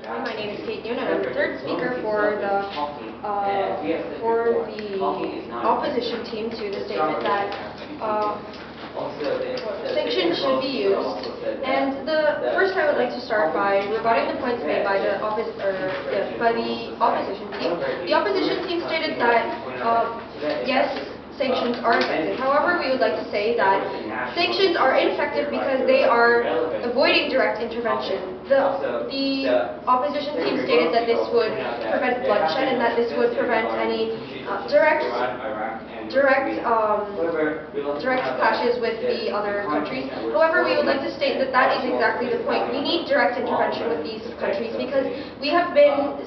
My name is Kate Yoon, and I'm the third speaker for the opposition team to the statement that sanctions should be used. And first, I would like to start by rebutting the points made by the opposition team. The opposition team stated that yes, sanctions are effective. However, we would like to say that sanctions are ineffective because they are avoiding direct intervention. The opposition team stated that this would prevent bloodshed and that this would prevent any direct clashes with the other countries. However, we would like to state that that is exactly the point. We need direct intervention with these countries because we have been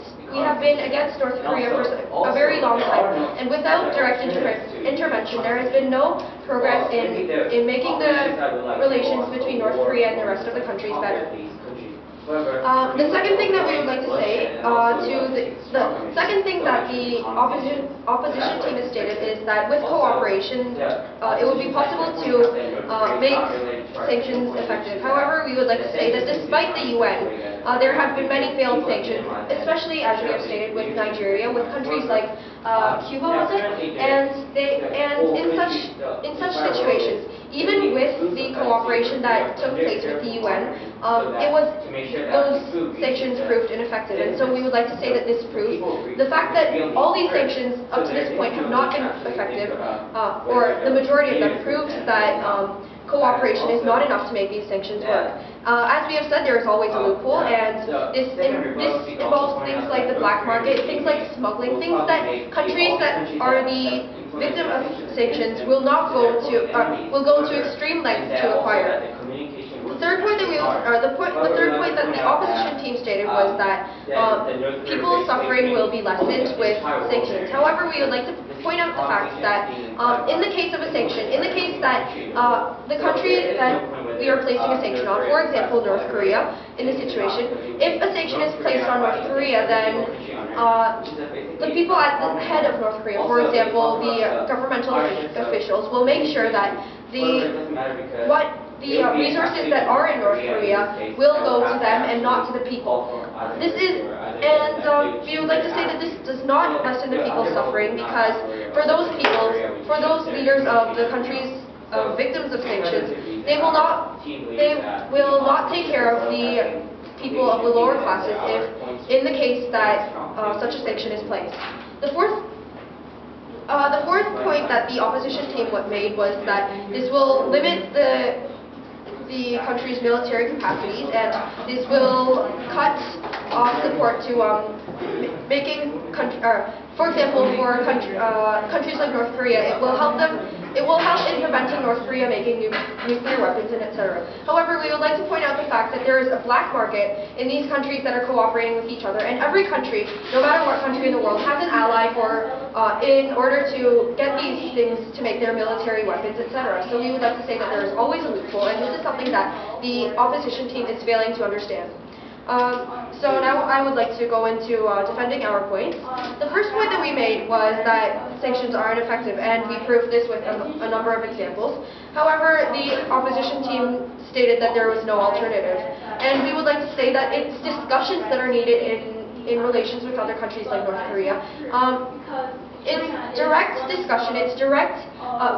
against North Korea for a very long time, and without direct intervention, there has been no progress in making the relations between North Korea and the rest of the countries better. The second thing that we would like to say, the second thing that the opposition team has stated is that with cooperation, it would be possible to make sanctions effective. However, we would like to say that despite the UN, there have been many failed sanctions, especially as we have stated with Nigeria, with countries like Cuba, and in such situations, even with the cooperation that took place with the UN, those sanctions proved ineffective. And so we would like to say that this proves the fact that all these sanctions up to this point have not been effective, or the majority of them proves that cooperation is not enough to make these sanctions work. As we have said, there is always a loophole, and this involves things like the black market, things like smuggling, things that countries that are the victim of sanctions will go to extreme lengths to acquire. The third point that the opposition team stated was that people's suffering will be lessened with sanctions. However, we would like to point out the fact that in the case of a sanction, in the case that the country that we are placing a sanction on, for example, North Korea, in this situation, if a sanction is placed on North Korea, then the people at the head of North Korea, for example, the governmental officials, will make sure that the resources that are in North Korea will go to them and not to the people. We would like to say that this does not lessen the people's suffering, because for those leaders of the countries victims of sanctions, they will not take care of the people of the lower classes in the case that such a sanction is placed. The fourth point that the opposition team made was that this will limit the country's military capacities, and this will cut off support to for example, for countries like North Korea, it will help in preventing North Korea making nuclear weapons and etc. However, we would like to point out the fact that there is a black market in these countries that are cooperating with each other, and every country, no matter what country in the world, has an ally in order to get these things to make their military weapons, etc. So we would like to say that there is always a loophole, and this is something that the opposition team is failing to understand. So now I would like to go into defending our points. The first point that we made was that sanctions are ineffective, and we proved this with a number of examples. However, the opposition team stated that there was no alternative, and we would like to say that it's discussions that are needed in relations with other countries like North Korea. It's direct discussion, it's direct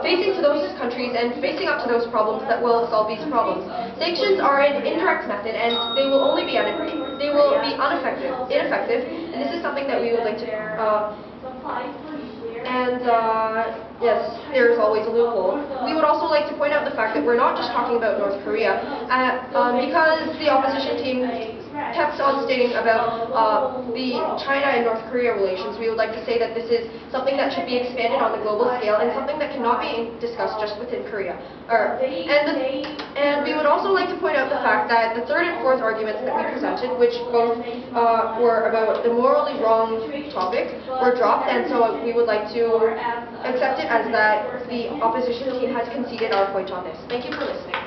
facing to those countries and facing up to those problems that will solve these problems. Sanctions are an indirect method, and they will only be ineffective, and this is something that we would like to yes, there is always a loophole. We would also like to point out the fact that we're not just talking about North Korea, because the opposition team kept on stating about the China and North Korea relations. We would like to say that this is something that should be expanded on the global scale, and something that cannot be discussed just within Korea. And we would also like to point out the fact that the third and fourth arguments that we presented, which both were about the morally wrong topic, were dropped, and so we would like to accept it as that the opposition team has conceded our point on this. Thank you for listening.